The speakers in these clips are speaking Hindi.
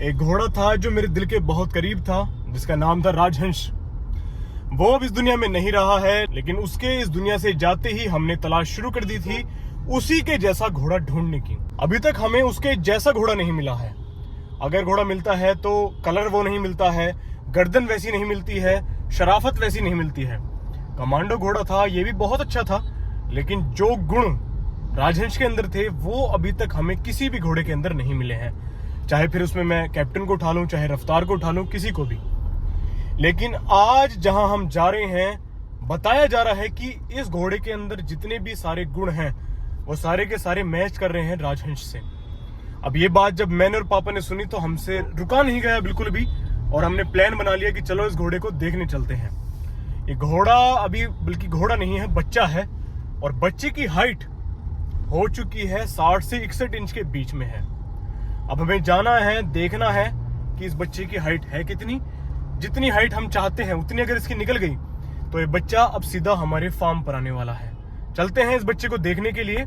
एक घोड़ा था जो मेरे दिल के बहुत करीब था, जिसका नाम था राजहंस। वो अब इस दुनिया में नहीं रहा है, लेकिन उसके इस दुनिया से जाते ही हमने तलाश शुरू कर दी थी उसी के जैसा घोड़ा ढूंढने की। अभी तक हमें उसके जैसा घोड़ा नहीं मिला है। अगर घोड़ा मिलता है तो कलर वो नहीं मिलता है, गर्दन वैसी नहीं मिलती है, शराफत वैसी नहीं मिलती है। कमांडो घोड़ा था, ये भी बहुत अच्छा था, लेकिन जो गुण राजहंस के अंदर थे वो अभी तक हमें किसी भी घोड़े के अंदर नहीं मिले हैं। चाहे फिर उसमें मैं कैप्टन को उठा लूं, चाहे रफ्तार को उठा लूं, किसी को भी। लेकिन आज जहां हम जा रहे हैं, बताया जा रहा है कि इस घोड़े के अंदर जितने भी सारे गुण हैं वो सारे के सारे मैच कर रहे हैं राजहंस से। अब ये बात जब मैंने और पापा ने सुनी तो हमसे रुका नहीं गया बिल्कुल भी, और हमने प्लान बना लिया कि चलो इस घोड़े को देखने चलते हैं। ये घोड़ा अभी बल्कि घोड़ा नहीं है, बच्चा है, और बच्चे की हाइट हो चुकी है 60 से 61 इंच के बीच में है। अब हमें जाना है, देखना है कि इस बच्चे की हाइट है कितनी। जितनी हाइट हम चाहते हैं उतनी अगर इसकी निकल गई तो ये बच्चा अब सीधा हमारे फार्म पर आने वाला है। चलते हैं इस बच्चे को देखने के लिए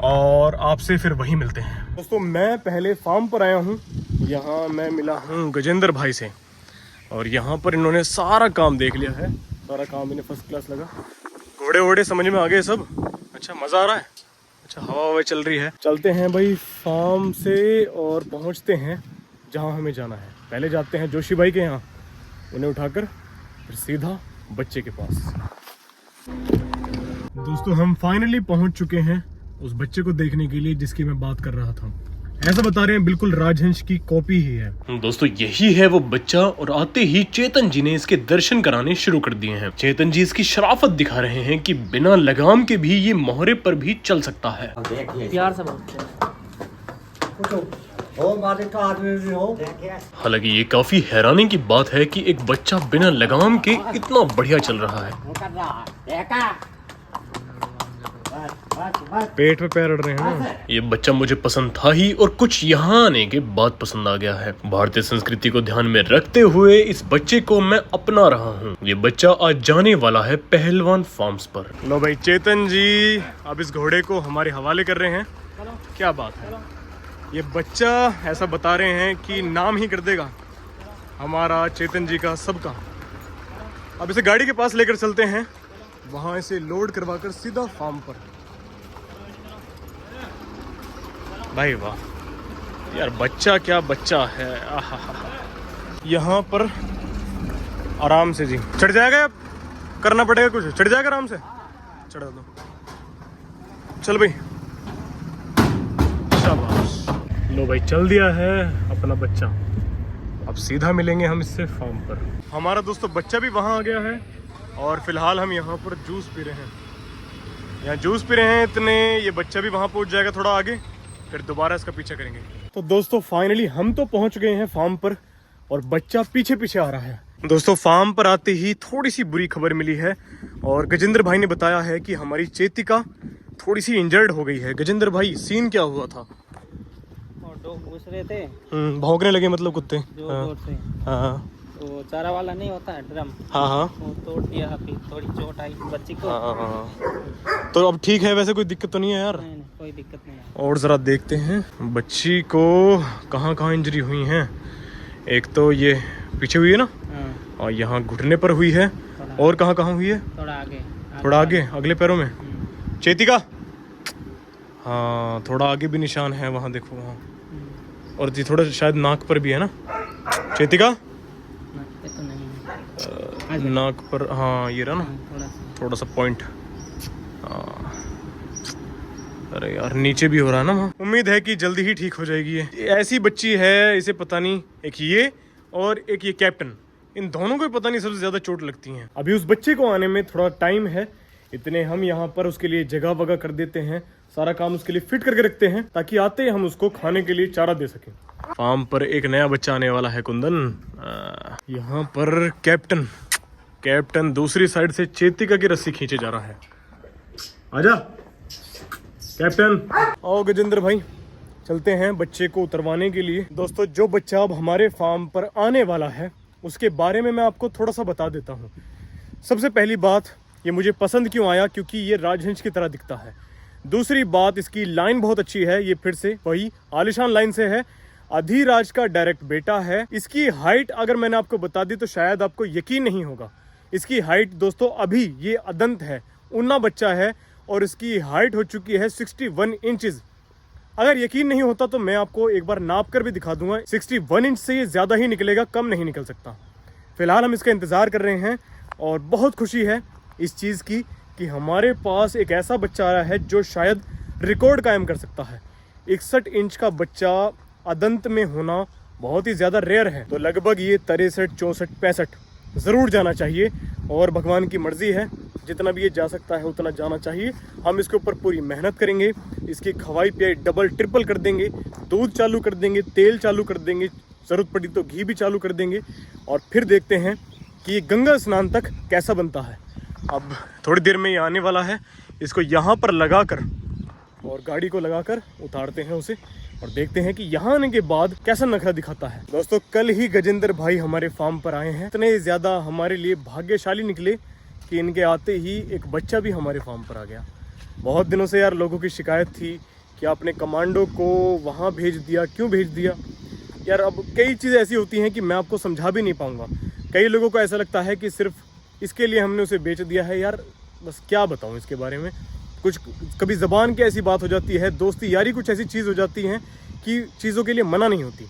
और आपसे फिर वहीं मिलते हैं। दोस्तों, मैं पहले फार्म पर आया हूँ। यहाँ मैं मिला हूँ गजेंद्र भाई से, और यहाँ पर इन्होंने सारा काम देख लिया है। सारा काम इन्हें फर्स्ट क्लास लगा। घोड़े वोड़े समझ में आ गए सब। अच्छा, मज़ा आ रहा है। अच्छा, हवा हवा चल रही है। चलते हैं भाई फार्म से और पहुँचते हैं जहाँ हमें जाना है। पहले जाते हैं जोशी भाई के यहाँ, उन्हें उठाकर फिर सीधा बच्चे के पास। दोस्तों, हम फाइनली पहुंच चुके हैं उस बच्चे को देखने के लिए जिसकी मैं बात कर रहा था। ऐसा बता रहे हैं बिल्कुल राजहंस की कॉपी ही है। दोस्तों, यही है वो बच्चा, और आते ही चेतन जी ने इसके दर्शन कराने शुरू कर दिए हैं। चेतन जी इसकी शराफत दिखा रहे हैं कि बिना लगाम के भी ये मोहरे पर भी चल सकता है। प्यार से हालांकि ये काफी हैरानी की बात है कि एक बच्चा बिना लगाम के इतना बढ़िया चल रहा है। पेट पे पैर अड़ रहे हैं ना। ये बच्चा मुझे पसंद था ही, और कुछ यहाँ आने के बाद पसंद आ गया है। भारतीय संस्कृति को ध्यान में रखते हुए इस बच्चे को मैं अपना रहा हूँ। ये बच्चा आज जाने वाला है पहलवान फार्म्स पर। लो भाई, चेतन जी अब इस घोड़े को हमारे हवाले कर रहे हैं। क्या बात है। ये बच्चा ऐसा बता रहे हैं कि नाम ही कर देगा हमारा, चेतन जी का, सबका। अब इसे गाड़ी के पास लेकर चलते हैं, वहां इसे लोड करवाकर सीधा फार्म पर। भाई वाह यार, बच्चा क्या बच्चा है। यहाँ पर आराम से जी चढ़ जाएगा, करना पड़ेगा कुछ, चढ़ जाएगा आराम से, चढ़ा दो। चल भाई, शाबाश। लो भाई, चल दिया है अपना बच्चा। अब सीधा मिलेंगे हम इससे फार्म पर। हमारा दोस्तों बच्चा भी वहाँ आ गया है, और फिलहाल हम यहाँ पर जूस पी रहे हैं। यहाँ जूस पी रहे हैं इतने, ये बच्चा भी वहाँ पहुँच जाएगा थोड़ा आगे, फिर दोबारा इसका पीछा करेंगे। तो दोस्तों फाइनली हम तो पहुँच गए हैं फार्म पर, और बच्चा पीछे पीछे आ रहा है। दोस्तों, फार्म पर आते ही थोड़ी सी बुरी खबर मिली है, और गजेंद्र भाई ने बताया है कि हमारी चेतिका थोड़ी सी इंजर्ड हो गई है। गजेंद्र भाई, सीन क्या हुआ था? घुस रहे थे, भौंकने लगे मतलब कुत्ते। जोर से। हाँ तो चारा वाला नहीं होता है ड्रम, हाँ हाँ, वो तोड़ दिया। फिर थोड़ी चोट आई बच्ची को। हाँ। तो अब ठीक है, वैसे कोई दिक्कत तो नहीं है यार? नहीं, कोई दिक्कत नहीं है। और जरा देखते हैं बच्ची को कहाँ कहाँ इंजरी हुई हैं। एक तो ये पीछे हुई है ना, और यहाँ घुटने पर हुई है, और कहाँ कहाँ हुई है? थोड़ा आगे अगले पैरों में। चेतिका, हाँ थोड़ा आगे भी निशान है वहाँ, देखो वहाँ। और ये थोड़ा शायद नाक पर भी है ना चेतिका? तो नहीं, नाक पर, हाँ ये रहा ना थोड़ा सा पॉइंट। अरे यार, नीचे भी हो रहा है ना वहाँ। उम्मीद है कि जल्दी ही ठीक हो जाएगी। ये ऐसी बच्ची है, इसे पता नहीं, एक ये और एक ये कैप्टन, इन दोनों को पता नहीं सबसे ज्यादा चोट लगती है। अभी उस बच्चे को आने में थोड़ा टाइम है, इतने हम यहाँ पर उसके लिए जगह वगह कर देते हैं, सारा काम उसके लिए फिट करके रखते हैं, ताकि आते ही हम उसको खाने के लिए चारा दे सकें। फार्म पर एक नया बच्चा आने वाला है कुंदन। यहाँ पर कैप्टन दूसरी साइड से चेतिका की रस्सी खींचे जा रहा है। आजा कैप्टन। आओ गजेंद्र भाई, चलते हैं बच्चे को उतरवाने के लिए। दोस्तों, जो बच्चा अब हमारे फार्म पर आने वाला है उसके बारे में मैं आपको थोड़ा सा बता देता हूँ। सबसे पहली बात, ये मुझे पसंद क्यों आया, क्योंकि ये राजहंस की तरह दिखता है। दूसरी बात, इसकी लाइन बहुत अच्छी है। ये फिर से वही आलिशान लाइन से है। अधिराज का डायरेक्ट बेटा है। इसकी हाइट अगर मैंने आपको बता दी तो शायद आपको यकीन नहीं होगा। इसकी हाइट दोस्तों, अभी ये अदंत है, उन्ना बच्चा है और इसकी हाइट हो चुकी है 61 इंचेस। अगर यकीन नहीं होता तो मैं आपको एक बार नाप कर भी दिखा दूंगा। 61 इंच से ये ज़्यादा ही निकलेगा, कम नहीं निकल सकता। फिलहाल हम इसका इंतज़ार कर रहे हैं और बहुत खुशी है इस चीज़ की कि हमारे पास एक ऐसा बच्चा आ रहा है जो शायद रिकॉर्ड कायम कर सकता है। 61 इंच का बच्चा अदंत में होना बहुत ही ज़्यादा रेयर है। तो लगभग ये 63, 64, 65 ज़रूर जाना चाहिए और भगवान की मर्ज़ी है, जितना भी ये जा सकता है उतना जाना चाहिए। हम इसके ऊपर पूरी मेहनत करेंगे, इसकी खवाई पियाई डबल ट्रिपल कर देंगे, दूध चालू कर देंगे, तेल चालू कर देंगे, ज़रूरत पड़ी तो घी भी चालू कर देंगे और फिर देखते हैं कि ये गंगा स्नान तक कैसा बनता है। अब थोड़ी देर में ये आने वाला है, इसको यहाँ पर लगा कर और गाड़ी को लगाकर उतारते हैं उसे और देखते हैं कि यहाँ आने के बाद कैसा नखरा दिखाता है। दोस्तों, कल ही गजेंद्र भाई हमारे फार्म पर आए हैं। इतने ज़्यादा हमारे लिए भाग्यशाली निकले कि इनके आते ही एक बच्चा भी हमारे फार्म पर आ गया। बहुत दिनों से यार लोगों की शिकायत थी कि आपने कमांडो को वहाँ भेज दिया, क्यों भेज दिया यार। अब कई चीज़ें ऐसी होती हैं कि मैं आपको समझा भी नहीं पाऊँगा। कई लोगों को ऐसा लगता है कि सिर्फ इसके लिए हमने उसे बेच दिया है। यार बस क्या बताऊँ इसके बारे में, कुछ कभी ज़बान की ऐसी बात हो जाती है, दोस्ती यारी कुछ ऐसी चीज़ हो जाती है कि चीज़ों के लिए मना नहीं होती।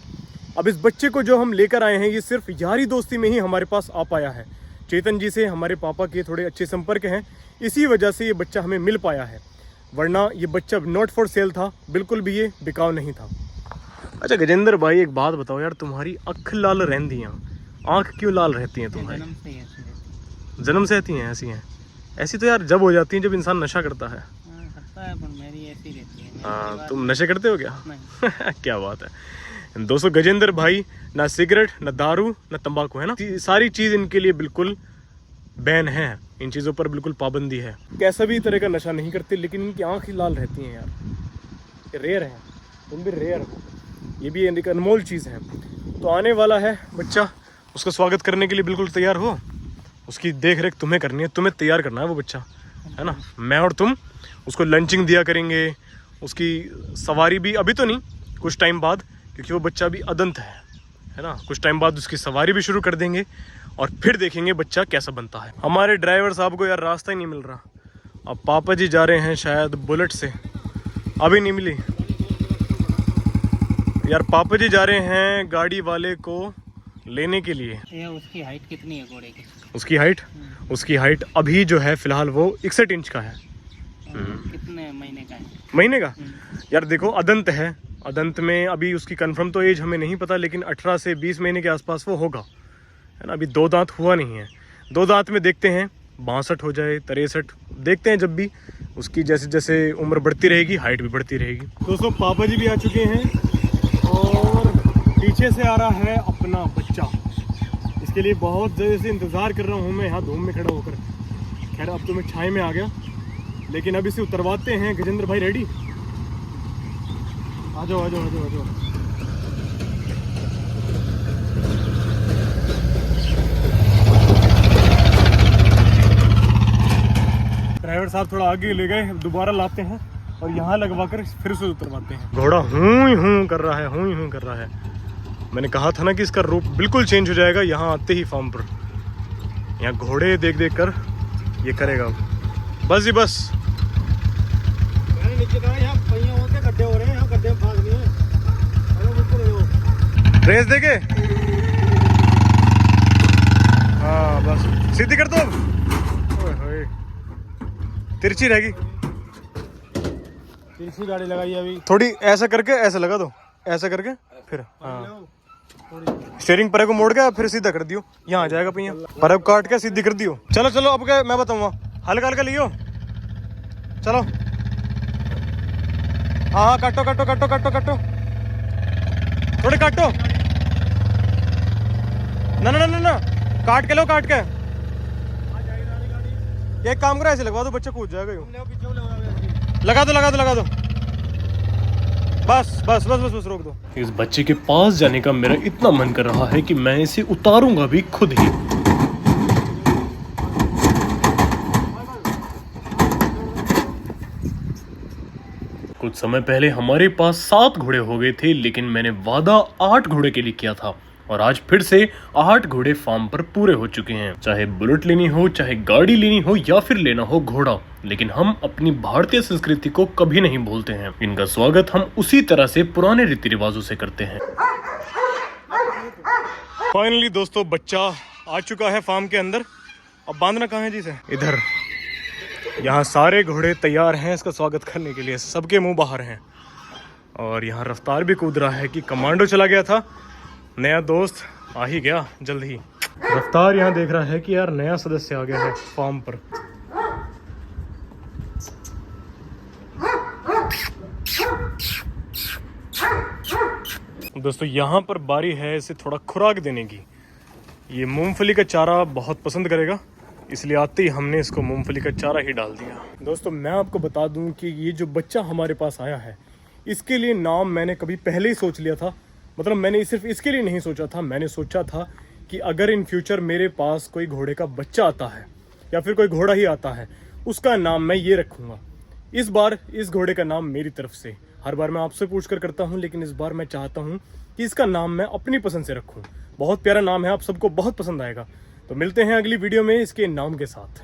अब इस बच्चे को जो हम लेकर आए हैं ये सिर्फ यारी दोस्ती में ही हमारे पास आ पाया है। चेतन जी से हमारे पापा के थोड़े अच्छे संपर्क हैं, इसी वजह से ये बच्चा हमें मिल पाया है, वरना ये बच्चा नॉट फॉर सेल था, बिल्कुल भी ये बिकाऊ नहीं था। अच्छा गजेंद्र भाई, एक बात बताओ यार, तुम्हारी अख लाल रहती हैं, आँख क्यों लाल रहती हैं तुम्हारी? जन्म से ही ऐसी रहती है। जन्म से रहती हैं ऐसी हैं? ऐसी तो यार जब हो जाती हैं जब इंसान नशा करता है। हाँ, करता है, पर मेरी ऐसी रहती है। हाँ, तुम नशे करते हो क्या? नहीं। क्या बात है दोस्तों। गजेंद्र भाई ना सिगरेट, ना दारू, ना तंबाकू, है ना, सारी चीज़ इनके लिए बिल्कुल बैन है, इन चीज़ों पर बिल्कुल पाबंदी है। कैसा भी तरह का नशा नहीं करते, लेकिन इनकी आँख ही लाल रहती हैं यार। ये रेयर है, तुम भी रेयर हो, ये भी एक अनमोल चीज़ है। तो आने वाला है बच्चा, उसका स्वागत करने के लिए बिल्कुल तैयार हो। उसकी देख रेख तुम्हें करनी है, तुम्हें तैयार करना है वो बच्चा, है ना। मैं और तुम उसको लंचिंग दिया करेंगे, उसकी सवारी भी अभी तो नहीं, कुछ टाइम बाद, क्योंकि वो बच्चा भी अदंत है ना। कुछ टाइम बाद उसकी सवारी भी शुरू कर देंगे और फिर देखेंगे बच्चा कैसा बनता है। हमारे ड्राइवर साहब को यार रास्ता ही नहीं मिल रहा। अब पापा जी जा रहे हैं शायद बुलेट से, अभी नहीं मिली यार। पापा जी जा रहे हैं गाड़ी वाले को लेने के लिए। ये उसकी हाइट कितनी है घोड़े की? उसकी हाइट अभी जो है फिलहाल वो 61 इंच का है। कितने महीने का है? महीने का यार देखो, अदंत है, अदंत में अभी उसकी कंफर्म तो एज हमें नहीं पता, लेकिन 18 से 20 महीने के आसपास वो होगा, है ना। अभी 2 दांत हुआ नहीं है, 2 दांत में देखते हैं 62 हो जाए, 63 देखते हैं। जब भी उसकी जैसे जैसे उम्र बढ़ती रहेगी हाइट भी बढ़ती रहेगी। दोस्तों, पापा जी भी आ चुके हैं और पीछे से आ रहा है अपना बच्चा। इसके लिए बहुत देर से इंतज़ार कर रहा हूँ मैं यहाँ धूम में खड़ा होकर। खैर अब तो मैं छाए में आ गया, लेकिन अब इसे उतरवाते हैं। गजेंद्र भाई रेडी? आ जाओ आ जाओ आ जाओ आ जाओ। ड्राइवर साहब थोड़ा आगे ले गए, दोबारा लाते हैं और यहाँ लगवा कर फिर से उतरवाते हैं। घोड़ा हूँ कर रहा है, हूँ कर रहा है। मैंने कहा था ना कि इसका रूप बिल्कुल चेंज हो जाएगा यहाँ आते ही फार्म पर। यहाँ घोड़े देख देख कर ये करेगा। बस जी बस। नीचे कहा, यहाँ पहियों के गड्ढे हो रहे हैं, यहाँ गड्ढे में भाग नहीं है। रेस देके, हाँ बस सीधी कर दो। तिरछी रहेगी, तिरछी गाड़ी लगाई अभी। थोड़ी ऐसा करके ऐसा लगा दो, ऐसा करके फिर हाँ स्टीयरिंग पर को मोड़ के फिर सीधा कर दियो, यहाँ आ जाएगा पहिया। पर काट के सीधी कर दियो। चलो चलो, अब क्या मैं बताऊंगा, हल्का हल्का लियो, चलो। हाँ काटो काटो काटो काटो काटो, थोड़े काटो। ना ना ना ना, काट के लो, काट के। एक काम करो, ऐसे लगवा दो, बच्चा कूद जाएगा। लगा दो लगा दो लगा दो, बस बस बस बस बस रोक दो। इस बच्चे के पास जाने का मेरा इतना मन कर रहा है कि मैं इसे उतारूंगा भी खुद ही। कुल कुछ समय पहले हमारे पास 7 घोड़े हो गए थे, लेकिन मैंने वादा 8 घोड़े के लिए किया था और आज फिर से 8 घोड़े फार्म पर पूरे हो चुके हैं। चाहे बुलेट लेनी हो, चाहे गाड़ी लेनी हो या फिर लेना हो घोड़ा, लेकिन हम अपनी भारतीय संस्कृति को कभी नहीं भूलते हैं। इनका स्वागत हम उसी तरह से पुराने रीति रिवाजों से करते हैं। फाइनली दोस्तों बच्चा आ चुका है फार्म के अंदर। अब बांधना कहाँ है जी इसे? इधर। यहाँ सारे घोड़े तैयार हैं इसका स्वागत करने के लिए, सबके मुंह बाहर हैं। और यहाँ रफ्तार भी कूद रहा है कि कमांडो चला गया था, नया दोस्त आ ही गया जल्द ही। रफ्तार यहाँ देख रहा है कि यार नया सदस्य आ गया है फार्म पर। दोस्तों यहाँ पर बारी है इसे थोड़ा खुराक देने की। ये मूंगफली का चारा बहुत पसंद करेगा, इसलिए आते ही हमने इसको मूंगफली का चारा ही डाल दिया। दोस्तों मैं आपको बता दूं कि ये जो बच्चा हमारे पास आया है, इसके लिए नाम मैंने कभी पहले ही सोच लिया था। मतलब मैंने सिर्फ इसके लिए नहीं सोचा था, मैंने सोचा था कि अगर इन फ्यूचर मेरे पास कोई घोड़े का बच्चा आता है या फिर कोई घोड़ा ही आता है, उसका नाम मैं ये रखूँगा। इस बार इस घोड़े का नाम मेरी तरफ से, हर बार मैं आपसे पूछ कर करता हूँ, लेकिन इस बार मैं चाहता हूँ कि इसका नाम मैं अपनी पसंद से रखूँ। बहुत प्यारा नाम है, आप सबको बहुत पसंद आएगा। तो मिलते हैं अगली वीडियो में इसके नाम के साथ।